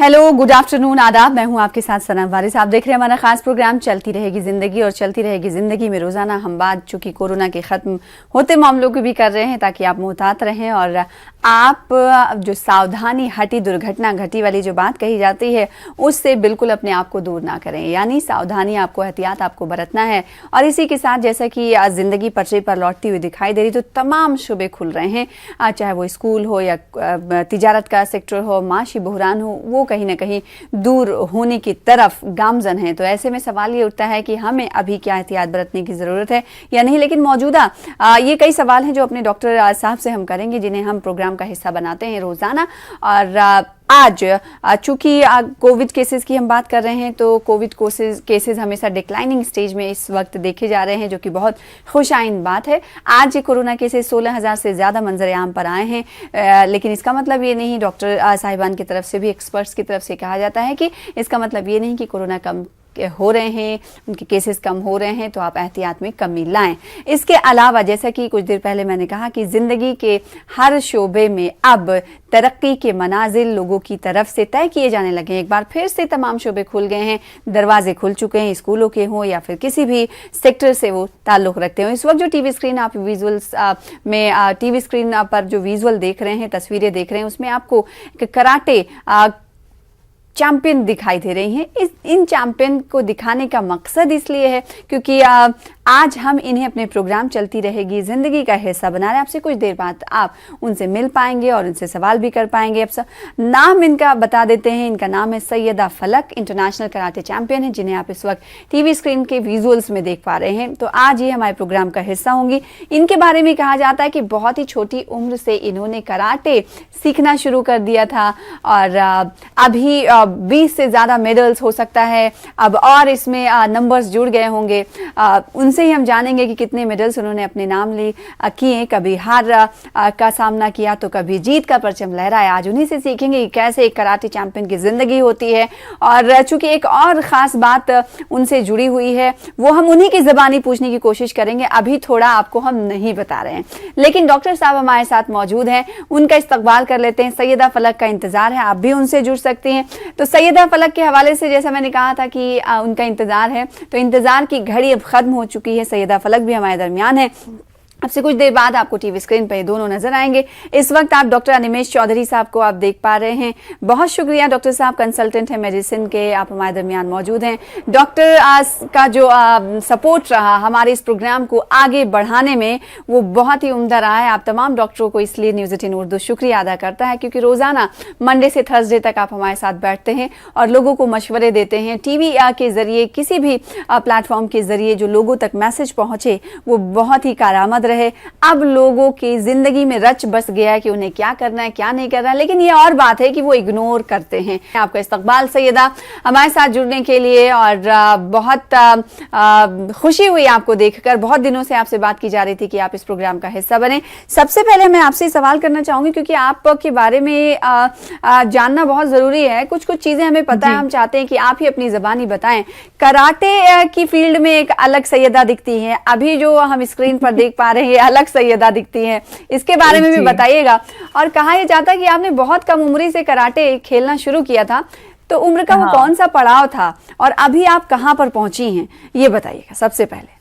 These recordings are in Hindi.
हेलो, गुड आफ्टरनून, आदाब। मैं हूं आपके साथ सना वारिस। आप देख रहे हैं हमारा खास प्रोग्राम चलती रहेगी जिंदगी। और चलती रहेगी जिंदगी में रोजाना हम बात चूंकि कोरोना के खत्म होते मामलों की भी कर रहे हैं ताकि आप मुहतात रहें और आप जो सावधानी हटी दुर्घटना घटी वाली जो बात कही जाती है उससे बिल्कुल अपने आप को दूर ना करें। यानी सावधानी आपको, एहतियात आपको बरतना है। और इसी के साथ जैसा कि जिंदगी पटरी पर लौटती हुई दिखाई दे रही तो तमाम शुबे खुल रहे हैं, चाहे वो स्कूल हो या तिजारत का सेक्टर हो, माशी बहरान हो, वो कहीं ना कहीं दूर होने की तरफ गामजन है। तो ऐसे में सवाल ये उठता है कि हमें अभी क्या एहतियात बरतने की ज़रूरत है या नहीं। लेकिन मौजूदा ये कई सवाल हैं जो अपने डॉक्टर साहब से हम करेंगे, जिन्हें हम प्रोग्राम का हिस्सा बनाते हैं रोज़ाना। और आज चूंकि कोविड केसेस की हम बात कर रहे हैं तो कोविड केसेस हमेशा डिक्लाइनिंग स्टेज में इस वक्त देखे जा रहे हैं, जो कि बहुत खुशाइन बात है। आज कोरोना केसेस 16,000 से ज़्यादा मंजर आम पर आए हैं, लेकिन इसका मतलब ये नहीं, डॉक्टर साहिबान की तरफ से भी, एक्सपर्ट्स की तरफ से कहा जाता है कि इसका मतलब ये नहीं कि कोरोना कम हो रहे हैं, उनके केसेस कम हो रहे हैं तो आप एहतियात में कमी लाएं। इसके अलावा जैसा कि कुछ देर पहले मैंने कहा कि ज़िंदगी के हर शोबे में अब तरक्की के मनाजिल लोगों की तरफ से तय किए जाने लगे हैं। एक बार फिर से तमाम शोबे खुल गए हैं, दरवाजे खुल चुके हैं, स्कूलों के हों या फिर किसी भी सेक्टर से वो ताल्लुक़ रखते हो। इस वक्त जो टीवी स्क्रीन आप विजुअल्स में टीवी स्क्रीन पर जो विजुअल देख रहे हैं, तस्वीरें देख रहे हैं, उसमें आपको कराटे चैंपियन दिखाई दे रही हैं। इन चैंपियन को दिखाने का मकसद इसलिए है क्योंकि आज हम इन्हें अपने प्रोग्राम चलती रहेगी जिंदगी का हिस्सा बना रहे हैं। आपसे कुछ देर बाद आप उनसे मिल पाएंगे और उनसे सवाल भी कर पाएंगे। अब नाम इनका बता देते हैं। इनका नाम है सैयदा फलक, इंटरनेशनल कराटे चैंपियन है, जिन्हें आप इस वक्त टीवी स्क्रीन के विजुअल्स में देख पा रहे हैं। तो आज ये हमारे प्रोग्राम का हिस्सा होंगी। इनके बारे में कहा जाता है कि बहुत ही छोटी उम्र से इन्होंने कराटे सीखना शुरू कर दिया था और अभी 20 से ज़्यादा मेडल्स हो सकता है अब, और इसमें नंबर्स जुड़ गए होंगे। उनसे ही हम जानेंगे कि कितने मेडल्स उन्होंने अपने नाम किए, कभी हार का सामना किया तो कभी जीत का परचम लहराया। आज उन्हीं से सीखेंगे कि कैसे एक कराटे चैंपियन की ज़िंदगी होती है। और चूंकि एक और ख़ास बात उनसे जुड़ी हुई है, वो हम उन्हीं की ज़बानी पूछने की कोशिश करेंगे। अभी थोड़ा आपको हम नहीं बता रहे हैं, लेकिन डॉक्टर साहब हमारे साथ मौजूद हैं, उनका इस्तकबाल कर लेते हैं। सैयदा फलक का इंतज़ार है, आप भी उनसे जुड़ सकती हैं। तो सैयदा फलक के हवाले से जैसा मैंने कहा था कि उनका इंतज़ार है, तो इंतज़ार की घड़ी अब ख़त्म हो चुकी है। सैयदा फलक भी हमारे दरमियान है। आपसे कुछ देर बाद आपको टीवी स्क्रीन पर ये दोनों नजर आएंगे। इस वक्त आप डॉक्टर अनिमेश चौधरी साहब को आप देख पा रहे हैं। बहुत शुक्रिया डॉक्टर साहब, कंसल्टेंट हैं मेडिसिन के, आप हमारे दरमियान मौजूद हैं। डॉक्टर का जो सपोर्ट रहा हमारे इस प्रोग्राम को आगे बढ़ाने में, वो बहुत ही उम्दा रहा है। आप तमाम डॉक्टरों को इसलिए न्यूज़ 18 उर्दू शुक्रिया अदा करता है क्योंकि रोज़ाना मंडे से थर्सडे तक आप हमारे साथ बैठते हैं और लोगों को मशवरे देते हैं। टीवी के ज़रिए, किसी भी प्लेटफॉर्म के ज़रिए जो लोगों तक मैसेज पहुँचे वो बहुत ही कारआमद रहे। अब लोगों की जिंदगी में रच बस गया है कि उन्हें क्या करना है, क्या नहीं करना है, लेकिन ये और बात है कि वो इग्नोर करते हैं। आपका इस्तकबाल सैयदा हमारे साथ जुड़ने के लिए, और बहुत खुशी हुई आपको देखकर। बहुत दिनों से आपसे बात की जा रही थी कि आप इस प्रोग्राम का हिस्सा बने। सबसे पहले मैं आपसे सवाल करना चाहूंगी क्योंकि आपके बारे में जानना बहुत जरूरी है। कुछ कुछ चीजें हमें पता है, हम चाहते हैं कि आप ही अपनी जबानी बताएं। कराटे की फील्ड में एक अलग सैयदा दिखती है, अभी जो हम स्क्रीन पर देख पा रहे हैं अलग सैयदा दिखती हैं, इसके बारे में भी बताइएगा। और कहा यह जाता है कि आपने बहुत कम उम्र से कराटे खेलना शुरू किया था, तो उम्र का वो कौन सा पड़ाव था और अभी आप कहां पर पहुंची हैं, ये बताइएगा सबसे पहले।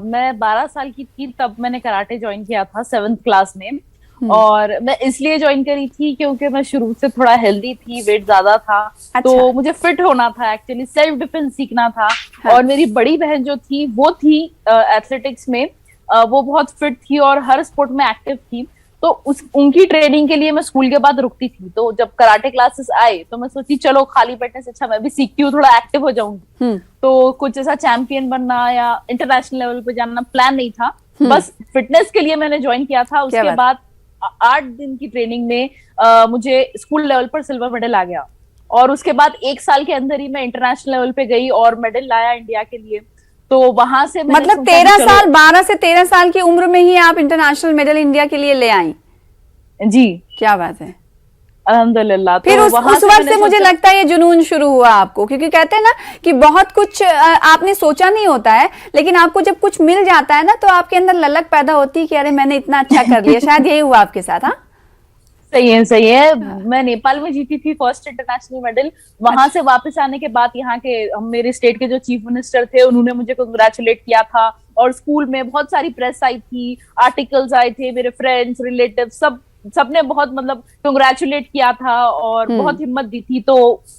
मैं 12 साल की थी तब मैंने कराटे ज्वाइन किया था 7th क्लास में। और मैं इसलिए ज्वाइन करी थी क्योंकि मैं शुरू से थोड़ा हेल्दी थी, वेट ज्यादा था। अच्छा। तो मुझे फिट होना था, एक्चुअली सेल्फ डिफेंस सीखना था। हाँ। और मेरी बड़ी बहन जो थी वो थी एथलेटिक्स में, वो बहुत फिट थी और हर स्पोर्ट में एक्टिव थी। तो उनकी ट्रेनिंग के लिए मैं स्कूल के बाद रुकती थी। तो जब कराटे क्लासेस आए तो मैं सोची चलो खाली बैठने से अच्छा मैं भी सीखती हूँ, थोड़ा एक्टिव हो जाऊंगी। तो कुछ ऐसा चैंपियन बनना या इंटरनेशनल लेवल पे जाना प्लान नहीं था, बस फिटनेस के लिए मैंने ज्वाइन किया था। उसके बाद 8 दिन की ट्रेनिंग में मुझे स्कूल लेवल पर सिल्वर मेडल आ गया और उसके बाद 1 साल के अंदर ही मैं इंटरनेशनल लेवल पे गई और मेडल लाया इंडिया के लिए। तो वहां से मतलब 13 साल, 12 से 13 साल की उम्र में ही आप इंटरनेशनल मेडल इंडिया के लिए ले आई? जी, क्या बात है, अल्हम्दुलिल्लाह। फिर उस वक्त से मुझे लगता है ये जुनून शुरू हुआ आपको, क्योंकि कहते हैं ना कि बहुत कुछ आपने सोचा नहीं होता है, लेकिन आपको जब कुछ मिल जाता है ना तो आपके अंदर ललक पैदा होती है कि अरे मैंने इतना अच्छा कर लिया। शायद यही हुआ आपके साथ। हाँ, सही है, सही है। मैं नेपाल में जीती थी फर्स्ट इंटरनेशनल मेडल। वहां से वापस आने के बाद यहाँ के मेरे स्टेट के जो चीफ मिनिस्टर थे उन्होंने मुझे कांग्रेचुलेट किया था, और स्कूल में बहुत सारी प्रेस आई थी, आर्टिकल्स आए थे, मेरे फ्रेंड्स रिलेटिव सबने बहुत मतलब कांग्रेचुलेट किया था और बहुत हिम्मत दी थी। तो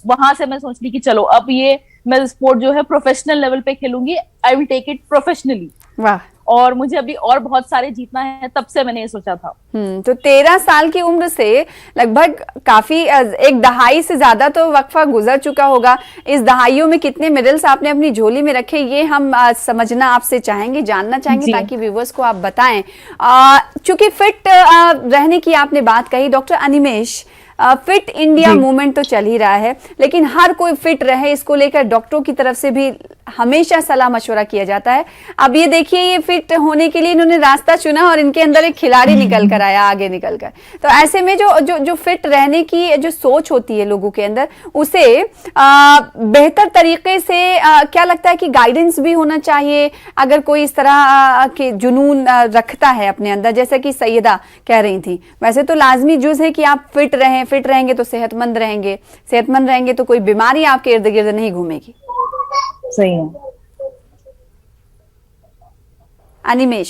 वहां से मैं सोच ली कि चलो अब ये मैं स्पोर्ट जो है प्रोफेशनल लेवल पे खेलूंगी, I will take it professionally. वाह। और मुझे अभी और बहुत सारे जीतना है, तब से मैंने ये सोचा था। तो 13 साल की उम्र से लगभग काफी एक दहाई से ज्यादा तो वक्फा गुजर चुका होगा। इस दहाइयों में कितने मेडल्स आपने अपनी झोली में रखे, ये हम समझना आपसे चाहेंगे, जानना चाहेंगे, ताकि व्यूवर्स को आप बताएं। चूंकि फिट रहने की आपने बात कही doctor Animesh, fit India movement तो चल ही रहा है, लेकिन हर कोई फिट रहे इसको लेकर डॉक्टरों की तरफ से भी हमेशा सलाह मशवरा किया जाता है। अब ये देखिए, ये फिट होने के लिए इन्होंने रास्ता चुना और इनके अंदर एक खिलाड़ी निकल कर आया, आगे निकल कर। तो ऐसे में जो फिट रहने की जो सोच होती है लोगों के अंदर, उसे बेहतर तरीके से क्या लगता है कि गाइडेंस भी होना चाहिए। अगर कोई इस तरह के जुनून रखता है अपने अंदर, जैसे कि सैयदा कह रही थी, वैसे तो लाजमी जुज है कि आप फिट रहें, फिट रहेंगे तो सेहतमंद रहेंगे, सेहतमंद रहेंगे तो कोई बीमारी आपके इर्द गिर्द नहीं घूमेगी। सही है। अनिमेष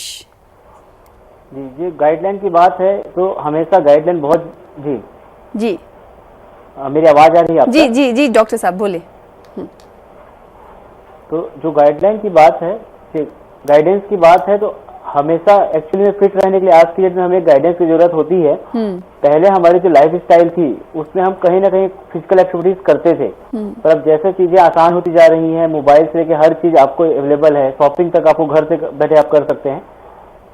जी, जी गाइडलाइन की बात है तो हमेशा गाइडलाइन बहुत जी जी मेरी आवाज आ रही है आपको? जी जी जी डॉक्टर साहब बोले। तो जो गाइडलाइन की बात है, गाइडेंस की बात है, तो हमेशा एक्चुअली में फिट रहने के लिए आज की डेट में हमें गाइडेंस की जरूरत होती है। पहले हमारी जो लाइफ स्टाइल थी उसमें हम कहीं ना कहीं फिजिकल एक्टिविटीज करते थे, पर अब जैसे चीजें आसान होती जा रही हैं, मोबाइल से लेकर हर चीज आपको अवेलेबल है, शॉपिंग तक आपको घर से बैठे आप कर सकते हैं।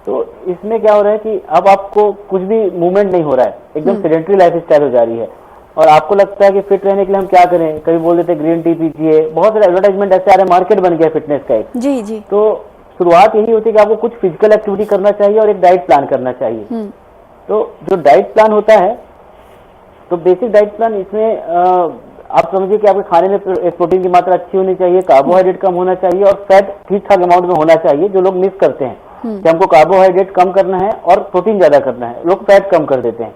तो इसमें क्या हो रहा है कि अब आपको कुछ भी मूवमेंट नहीं हो रहा है, एकदम सेडेंटरी लाइफ स्टाइल हो जा रही है, और आपको लगता है कि फिट रहने के लिए हम क्या करें। कभी बोल देते ग्रीन टी पीजिए, बहुत सारे एडवर्टाइजमेंट ऐसे आ रहे हैं, मार्केट बन गया फिटनेस का एक। जी जी। तो शुरुआत यही होती है कि आपको कुछ फिजिकल एक्टिविटी करना चाहिए और एक डाइट प्लान करना चाहिए। तो जो डाइट प्लान होता है, तो बेसिक डाइट प्लान इसमें आप समझिए कि आपके खाने में प्रोटीन की मात्रा अच्छी होनी चाहिए, कार्बोहाइड्रेट कम होना चाहिए और फैट ठीक ठाक अमाउंट में होना चाहिए, जो लोग मिस करते हैं कि हमको कार्बोहाइड्रेट कम करना है और प्रोटीन ज्यादा करना है, लोग फैट कम कर देते हैं।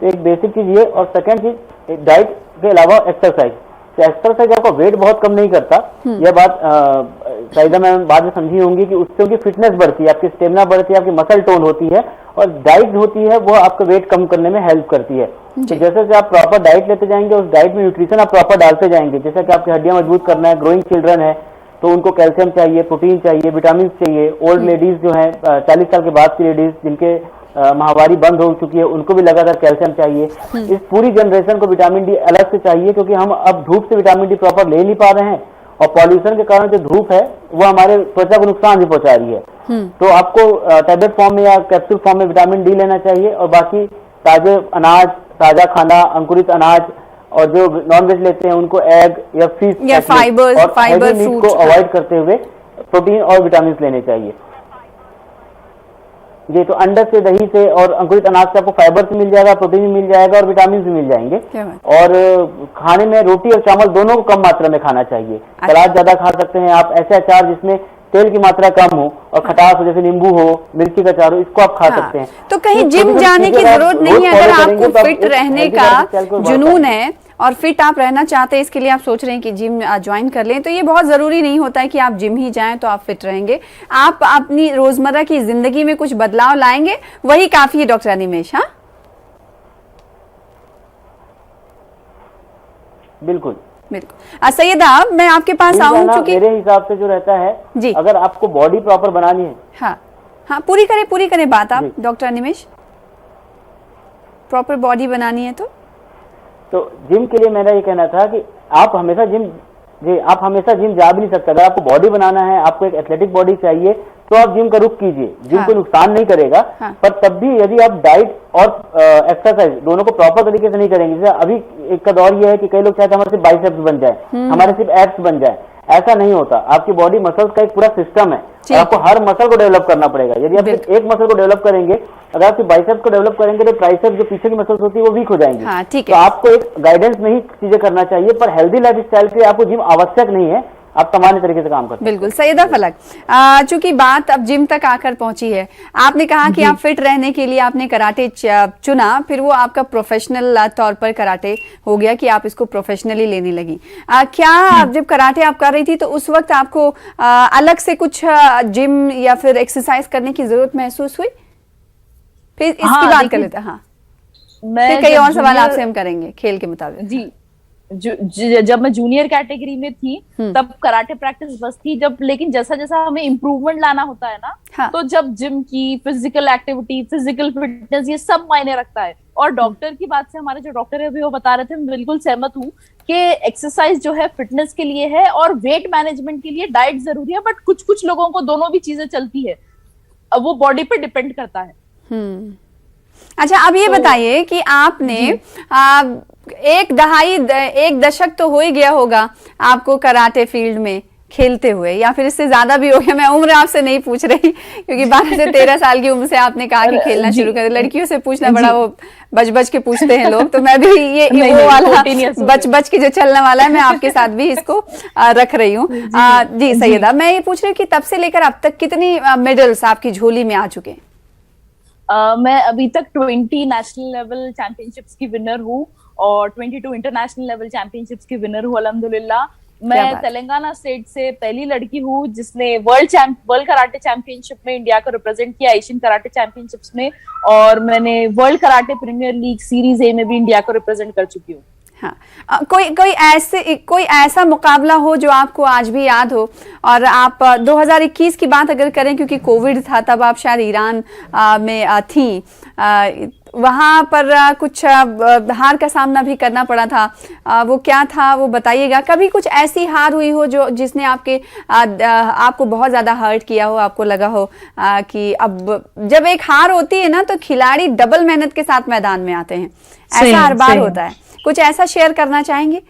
तो एक बेसिक चीज ये, और सेकेंड चीज डाइट के अलावा एक्सरसाइज। तो एक्सरसाइज आपका वेट बहुत कम नहीं करता, यह बात शायद मैं बाद में समझी होंगी कि उससे उनकी फिटनेस बढ़ती है, आपकी स्टेमिना बढ़ती है, आपकी मसल टोन होती है, और डाइट होती है वो आपका वेट कम करने में हेल्प करती है। तो जैसे जैसे आप प्रॉपर डाइट लेते जाएंगे, उस डाइट में न्यूट्रिशन आप प्रॉपर डालते जाएंगे, जैसे कि आपकी हड्डियां मजबूत करना है, ग्रोइंग चिल्ड्रन है तो उनको कैल्शियम चाहिए, प्रोटीन चाहिए, विटामिन चाहिए, ओल्ड लेडीज जो है 40 साल के बाद की लेडीज जिनके माहवारी बंद हो चुकी है, उनको भी लगातार कैल्शियम चाहिए। इस पूरी जनरेशन को विटामिन डी अलग से चाहिए, क्योंकि हम अब धूप से विटामिन डी प्रॉपर ले नहीं पा रहे हैं, और पॉल्यूशन के कारण जो धूप है वो हमारे त्वचा को नुकसान भी पहुंचा रही है। तो आपको टैबलेट फॉर्म में या कैप्सूल फॉर्म में विटामिन डी लेना चाहिए, और बाकी ताजे अनाज, ताजा खाना, अंकुरित अनाज, और जो नॉन वेज लेते हैं उनको एग या फिश या फाइबर मीट को अवॉइड करते हुए प्रोटीन और विटामिन लेने चाहिए। जी, तो अंडा से, दही से और अंकुरित अनाज से आपको फाइबर भी मिल जाएगा, प्रोटीन भी मिल जाएगा और विटामिन भी मिल जाएंगे। और खाने में रोटी और चावल दोनों को कम मात्रा में खाना चाहिए। सलाद ज्यादा खा सकते हैं आप, ऐसे अचार जिसमें तेल की मात्रा कम हो और खटास हो, जैसे नींबू हो, मिर्ची का अचार हो, इसको आप खा सकते हैं। तो कहीं जिम जाने की जरूरत नहीं है, अगर आपको फिट रहने का जुनून है और फिट आप रहना चाहते हैं, इसके लिए आप सोच रहे हैं कि जिम ज्वाइन कर लें, तो ये बहुत जरूरी नहीं होता है कि आप जिम ही जाएं तो आप फिट रहेंगे। आप अपनी रोजमर्रा की जिंदगी में कुछ बदलाव लाएंगे, वही काफी है डॉक्टर अनिमेष। हाँ बिल्कुल बिल्कुल। सैयदा, मैं आपके पास आऊं, चूंकि मेरे हिसाब से जो रहता है जी, अगर आपको बॉडी प्रॉपर बनानी है। हाँ हाँ, पूरी करें बात आप डॉक्टर अनिमेष। प्रॉपर बॉडी बनानी है तो जिम के लिए मेरा ये कहना था कि आप हमेशा जिम जा भी नहीं सकते। अगर आपको बॉडी बनाना है, आपको एक एथलेटिक बॉडी चाहिए, तो आप जिम का रुख कीजिए। जिम को नुकसान नहीं करेगा, पर तब भी यदि आप डाइट और एक्सरसाइज दोनों को प्रॉपर तरीके से नहीं करेंगे, जैसे अभी एक का दौर ये है कि कई लोग चाहते हैं हमारे सिर्फ बाइसेप्स बन जाए, हमारे सिर्फ एब्स बन जाए। ऐसा नहीं होता। आपकी बॉडी मसल्स का एक पूरा सिस्टम है, आपको हर मसल को डेवलप करना पड़ेगा। यदि आप एक मसल को डेवलप करेंगे, अगर आपकी बाइसेप्स को डेवलप करेंगे तो ट्राइसेप्स जो पीछे की मसल्स होती है वो वीक हो जाएंगी। तो आपको एक गाइडेंस में ही चीजें करना चाहिए, पर हेल्दी लाइफ स्टाइल के लिए आपको जिम आवश्यक नहीं है। आप सामान्य तरीके से काम कर सकते हैं। बिल्कुल। सैयदा फलक, चूंकि बात अब जिम तक आकर पहुंची है, आपने कहा कि आप फिट रहने के लिए आपने कराटे चुना, फिर वो आपका प्रोफेशनल तौर पर कराटे हो गया कि आप इसको प्रोफेशनली लेने लगी। क्या जब कराटे आप कर रही थी तो उस वक्त आपको अलग से कुछ जिम या फिर एक्सरसाइज करने की जरूरत महसूस हुई? फिर इसकी बात कर लेते हैं। हाँ, फिर कई और सवाल आपसे हम करेंगे खेल के मुताबिक। जी, जब मैं जूनियर कैटेगरी में थी तब कराटे प्रैक्टिस बस थी, जब लेकिन जैसा जैसा हमें इम्प्रूवमेंट लाना होता है ना, हाँ। तो जब जिम की फिजिकल एक्टिविटी, फिजिकल फिटनेस, ये सब मायने रखता है। और डॉक्टर की बात से, हमारे जो डॉक्टर है अभी वो बता रहे थे, मैं बिल्कुल सहमत हूँ कि एक्सरसाइज जो है फिटनेस के लिए है और वेट मैनेजमेंट के लिए डाइट जरूरी है, बट कुछ कुछ लोगों को दोनों भी चीजें चलती है, अब वो बॉडी पे डिपेंड करता है। अच्छा, अब ये बताइए कि आपने एक दशक तो हो ही गया होगा आपको कराटे फील्ड में खेलते हुए, या फिर इससे ज्यादा भी हो गया। मैं उम्र आपसे नहीं पूछ रही, क्योंकि 12 से 13 साल की उम्र से आपने कहा कि खेलना शुरू कर। लड़कियों से पूछना बड़ा वो बच बच के पूछते हैं लोग, तो मैं भी ये वो वाला बच बच के जो चलने वाला है, मैं आपके साथ भी इसको रख रही हूँ। जी सैयदा, मैं ये पूछ रही हूँ कि तब से लेकर अब तक कितनी मेडल्स आपकी झोली में आ चुके हैं? मैं अभी तक 20 नेशनल लेवल चैंपियनशिप्स की विनर हूँ और 22 इंटरनेशनल लेवल चैंपियनशिप्स की विनर हूँ अल्हम्दुलिल्लाह। मैं तेलंगाना स्टेट से पहली लड़की हूँ जिसने वर्ल्ड कराटे चैंपियनशिप में इंडिया को रिप्रेजेंट किया, एशियन कराटे चैंपियनशिप्स में, और मैंने world karate premier league series A में भी इंडिया को रिप्रेजेंट कर चुकी हूँ। हाँ, कोई ऐसा मुकाबला हो जो आपको आज भी याद हो, और आप 2021 की बात अगर करें, क्योंकि कोविड था तब आप शायद ईरान में थी, वहां पर कुछ हार का सामना भी करना पड़ा था, वो क्या था वो बताइएगा। कभी कुछ ऐसी हार हुई हो जो जिसने आपको बहुत ज्यादा हर्ट किया हो, आपको लगा हो कि अब जब एक हार होती है ना तो खिलाड़ी डबल मेहनत के साथ मैदान में आते हैं, ऐसा हर बार होता है। कुछ ऐसा शेयर करना चाहेंगे?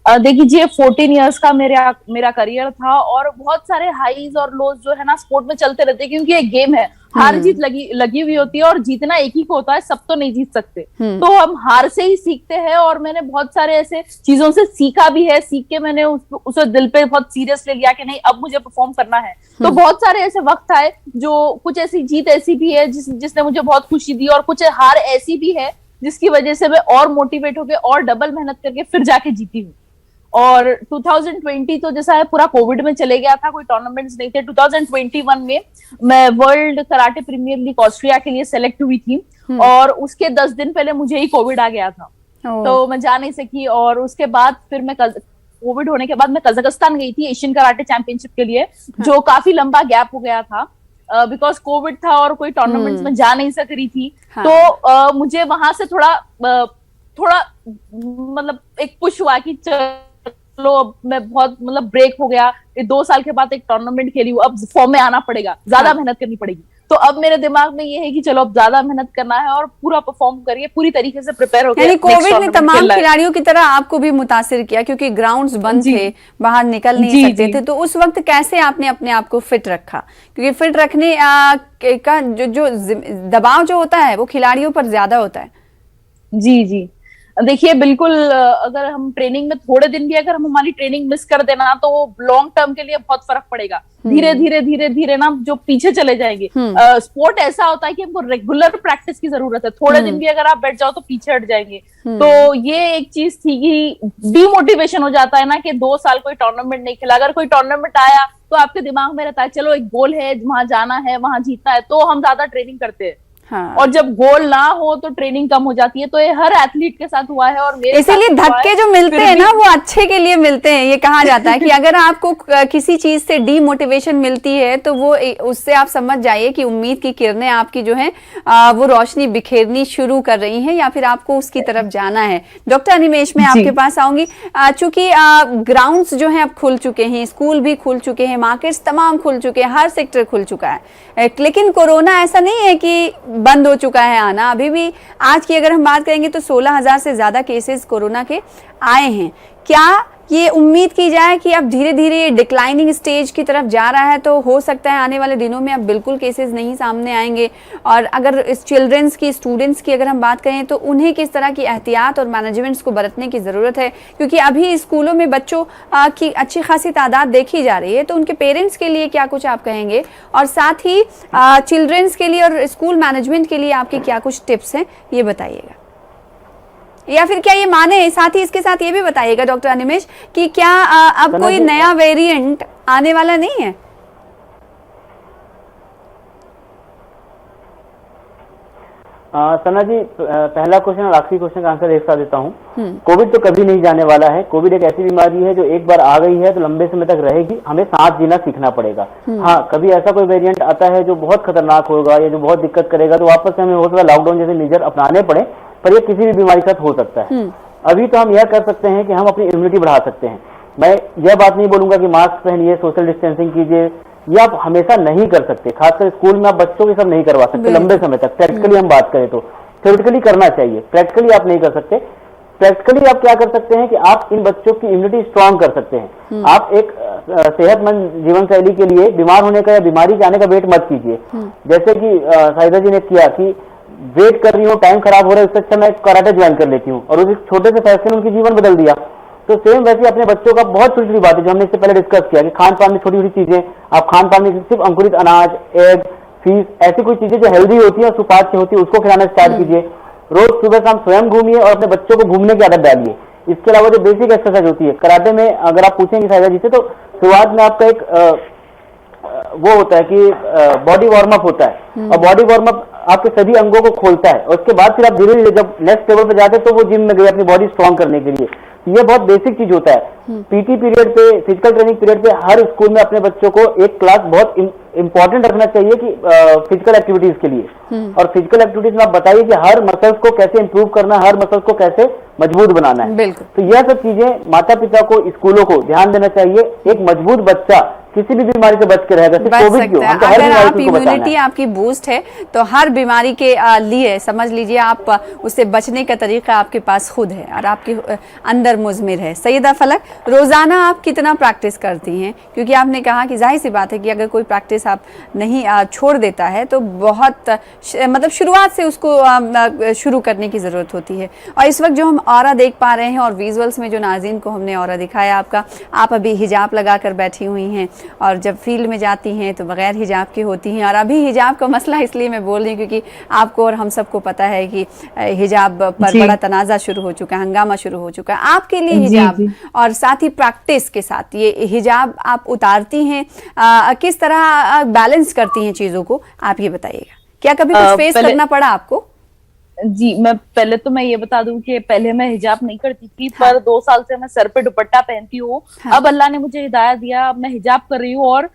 देखिए 14 इयर्स का मेरा करियर था और बहुत सारे हाईज और लोज जो है ना स्पोर्ट में चलते रहते हैं, क्योंकि एक गेम है, हार जीत लगी हुई होती है और जीतना एक ही को होता है, सब तो नहीं जीत सकते। तो हम हार से ही सीखते हैं और मैंने बहुत सारे ऐसे चीजों से सीखा भी है, सीख के मैंने उसे दिल पे बहुत सीरियस ले लिया कि नहीं अब मुझे परफॉर्म करना है। तो बहुत सारे ऐसे वक्त आए जो कुछ ऐसी जीत ऐसी भी है जिसने मुझे बहुत खुशी दी, और कुछ हार ऐसी भी है जिसकी वजह से मैं और मोटिवेट होकर और डबल मेहनत करके फिर जाके जीती हूँ। और 2020 तो जैसा है पूरा कोविड में चले गया था, कोई टूर्नामेंट्स नहीं थे। 2021 में मैं world karate premier league Austria के लिए सेलेक्ट हुई थी और उसके 10 दिन पहले मुझे ही कोविड आ गया था, तो मैं जा नहीं सकी। और उसके बाद फिर मैं कोविड होने के बाद मैं कजाकिस्तान गई थी एशियन कराटे चैंपियनशिप के लिए, जो काफी लंबा गैप हो गया था बिकॉज कोविड था और कोई टूर्नामेंट्स में जा नहीं सक रही थी। तो मुझे वहां से थोड़ा मतलब एक पुश हुआ कि चलो अब मैं बहुत मतलब ब्रेक हो गया, 2 साल के बाद एक टूर्नामेंट खेली हूँ, अब फॉर्म में आना पड़ेगा, ज्यादा मेहनत करनी पड़ेगी। तो अब मेरे दिमाग में ये है कि चलो अब ज्यादा मेहनत करना है और पूरा परफॉर्म करिए, पूरी तरीके से प्रिपेयर हो गया। यानी कोविड ने तमाम खिलाड़ियों की तरह आपको भी मुतासिर किया, क्योंकि ग्राउंड्स बंद थे, बाहर निकल नहीं सकते थे। तो उस वक्त कैसे आपने अपने आप को फिट रखा? क्योंकि फिट रखने का जो दबाव जो होता है वो खिलाड़ियों पर ज्यादा होता है। जी देखिए बिल्कुल, अगर हम ट्रेनिंग में थोड़े दिन भी अगर हम हमारी ट्रेनिंग मिस कर देना तो लॉन्ग टर्म के लिए बहुत फर्क पड़ेगा। धीरे धीरे ना जो पीछे चले जाएंगे। स्पोर्ट ऐसा होता है कि हमको रेगुलर प्रैक्टिस की जरूरत है, थोड़े दिन भी अगर आप बैठ जाओ तो पीछे हट जाएंगे। तो ये एक चीज थी कि डीमोटिवेशन हो जाता है ना कि 2 साल कोई टूर्नामेंट नहीं खेला। अगर कोई टूर्नामेंट आया तो आपके दिमाग में रहता है चलो एक गोल है, वहां जाना है, वहां जीतना है, तो हम ज्यादा ट्रेनिंग करते हैं। हाँ। और जब गोल ना हो तो ट्रेनिंग कम हो जाती है। तो ये हर एथलीट के साथ हुआ है और मेरे इसीलिए धक्के जो मिलते हैं ना वो अच्छे के लिए मिलते हैं। ये कहा जाता है कि अगर आपको किसी चीज से डीमोटिवेशन मिलती है तो वो उससे आप समझ जाइए कि उम्मीद की किरणें आपकी जो है वो रोशनी बिखेरनी शुरू कर रही हैं या फिर आपको उसकी तरफ जाना है। डॉक्टर अनिमेष, मैं आपके पास आऊंगी। चूंकि ग्राउंड्स जो है अब खुल चुके हैं, स्कूल भी खुल चुके हैं, मार्केट्स तमाम खुल चुके हैं, हर सेक्टर खुल चुका है, लेकिन कोरोना ऐसा नहीं है कि बंद हो चुका है आना। अभी भी आज की अगर हम बात करेंगे तो 16,000 से ज्यादा केसेस कोरोना के आए हैं। क्या ये उम्मीद की जाए कि अब धीरे धीरे डिक्लाइनिंग स्टेज की तरफ जा रहा है, तो हो सकता है आने वाले दिनों में अब बिल्कुल केसेस नहीं सामने आएंगे। और अगर इस चिल्ड्रंस की, स्टूडेंट्स की अगर हम बात करें तो उन्हें किस तरह की एहतियात और मैनेजमेंट्स को बरतने की ज़रूरत है, क्योंकि अभी स्कूलों में बच्चों की अच्छी खासी तादाद देखी जा रही है। तो उनके पेरेंट्स के लिए क्या कुछ आप कहेंगे, और साथ ही चिल्ड्रंस के लिए और स्कूल मैनेजमेंट के लिए आपके क्या कुछ टिप्स हैं, ये बताइएगा। या फिर क्या ये माने, साथ ही इसके साथ ये भी बताइएगा डॉक्टर अनिमेष कि क्या अब कोई नया वेरिएंट आने वाला नहीं है? सना जी, पहला क्वेश्चन और आखिरी क्वेश्चन का आंसर एक साथ देता हूँ। कोविड तो कभी नहीं जाने वाला है। कोविड एक ऐसी बीमारी है जो एक बार आ गई है तो लंबे समय तक रहेगी, हमें साथ जीना सीखना पड़ेगा। हाँ, कभी ऐसा कोई वेरिएंट आता है जो बहुत खतरनाक होगा या जो बहुत दिक्कत करेगा, तो वापस से हमें हो सकता है लॉकडाउन जैसे मेजर अपनाने पड़े, पर ये किसी भी बीमारी के साथ हो सकता है। अभी तो हम यह कर सकते हैं कि हम अपनी इम्यूनिटी बढ़ा सकते हैं। मैं यह बात नहीं बोलूंगा कि मास्क पहनिए, सोशल डिस्टेंसिंग कीजिए, ये आप हमेशा नहीं कर सकते। खासकर स्कूल में आप बच्चों के सब नहीं करवा सकते लंबे समय तक। प्रैक्टिकली हम बात करें तो थ्योरेटिकली करना चाहिए, प्रैक्टिकली आप नहीं कर सकते। प्रैक्टिकली आप क्या कर सकते हैं कि आप इन बच्चों की इम्यूनिटी स्ट्रांग कर सकते हैं। आप एक सेहतमंद जीवन शैली के लिए बीमार होने का या बीमारी के आने का वेट मत कीजिए। जैसे कि साहिदा जी ने किया कि वेट कर रही हूँ, टाइम खराब हो रहा है, उससे अच्छा मैं कराटे ज्वाइन कर लेती हूँ, और उस छोटे से फैसले ने उनकी जीवन बदल दिया। तो सेम वैसे अपने बच्चों का बहुत छोटी छोटी बात है जो हमने इससे पहले डिस्कस किया कि खान पान में छोटी छोटी चीजें, आप खान पान में सिर्फ अंकुरित अनाज, एग, फीस, ऐसी कोई चीजें जो हेल्दी होती है और सुपाच्य होती है उसको खिलाना स्टार्ट कीजिए। रोज सुबह शाम स्वयं घूमिए और अपने बच्चों को घूमने की आदत डालिए। इसके अलावा जो बेसिक एक्सरसाइज होती है कराटे में, अगर आप पूछेंगे साहिदा जी से, तो शुरुआत में आपका एक वो होता है कि बॉडी वार्म अप होता है, और बॉडी वार्म अप आपके सभी अंगों को खोलता है, और उसके बाद फिर आप धीरे धीरे जब नेक्स्ट लेवल पे जाते हैं तो वो जिम में गए अपनी बॉडी स्ट्रांग करने के लिए। ये बहुत बेसिक चीज होता है। पीटी पीरियड पे, फिजिकल ट्रेनिंग पीरियड पे हर स्कूल में अपने बच्चों को एक क्लास बहुत इंपॉर्टेंट रखना चाहिए कि फिजिकल एक्टिविटीज के लिए। और फिजिकल एक्टिविटीज में आप बताइए कि हर मसल्स को कैसे इंप्रूव करना है, हर मसल्स को कैसे मजबूत बनाना है। तो यह सब चीजें माता पिता को, स्कूलों को ध्यान देना चाहिए। एक मजबूत बच्चा किसी भी बीमारी से बच के रहेगा, सिर्फ कोविड क्यों, हम तो हर बीमारी को बचाना है। इम्यूनिटी आपकी बूस्ट है तो हर बीमारी के लिए समझ लीजिए आप उससे बचने का तरीका आपके पास खुद है और आपके अंदर मुज़मिर है। सैयदा फलक, रोजाना आप कितना प्रैक्टिस करती हैं? क्योंकि आपने कहा कि जाहिर सी बात है कि अगर कोई प्रैक्टिस आप नहीं छोड़ देता है तो बहुत मतलब शुरुआत से उसको शुरू करने की ज़रूरत होती है। और इस वक्त जो हम ऑरा देख पा रहे हैं और विजुअल्स में जो नाज़रीन को हमने ऑरा दिखाया आपका, आप अभी हिजाब लगा कर बैठी हुई हैं और जब फील्ड में जाती हैं तो बगैर हिजाब के होती हैं। और अभी हिजाब का मसला इसलिए मैं बोल रही हूँ क्योंकि आपको और हम सबको पता है कि हिजाब पर बड़ा तनाज़ा शुरू हो चुका है, हंगामा शुरू हो चुका है। आपके लिए हिजाब और साथ ही प्रैक्टिस के साथ ये हिजाब आप उतारती हैं, किस तरह बैलेंस करती हैं चीज़ों को, आप ये बताइएगा। क्या कभी कुछ फेस करना पड़ा आपको? जी, मैं ये बता दूं कि पहले मैं हिजाब नहीं करती थी, पर 2 साल से मैं सर पे दुपट्टा पहनती हूँ। अब अल्लाह ने मुझे हिदायत दिया, अब मैं हिजाब कर रही हूँ और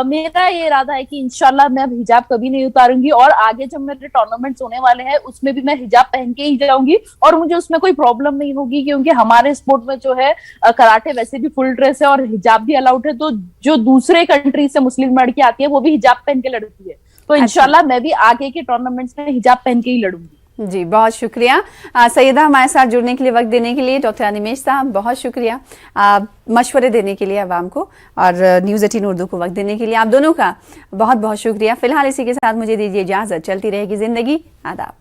मेरा ये इरादा है कि इंशाल्लाह मैं अब हिजाब कभी नहीं उतारूंगी और आगे जब मेरे टूर्नामेंट्स होने वाले हैं उसमें भी मैं हिजाब पहन के ही जाऊंगी और मुझे उसमें कोई प्रॉब्लम नहीं होगी, क्योंकि हमारे स्पोर्ट में जो है कराटे वैसे भी फुल ड्रेस है और हिजाब भी अलाउड है। तो जो दूसरे कंट्री से मुस्लिम लड़की आती है वो भी हिजाब पहन के लड़ती है, तो इंशाल्लाह मैं भी आगे के टूर्नामेंट्स में हिजाब पहन के ही लड़ूंगी। जी, बहुत शुक्रिया सैयदा, हमारे साथ जुड़ने के लिए, वक्त देने के लिए। डॉक्टर अनिमेष साहब बहुत शुक्रिया मशवरे देने के लिए आवाम को और न्यूज़ 18 उर्दू को वक्त देने के लिए। आप दोनों का बहुत बहुत शुक्रिया। फिलहाल इसी के साथ मुझे दीजिए इजाज़त। चलती रहेगी ज़िंदगी। आदाब।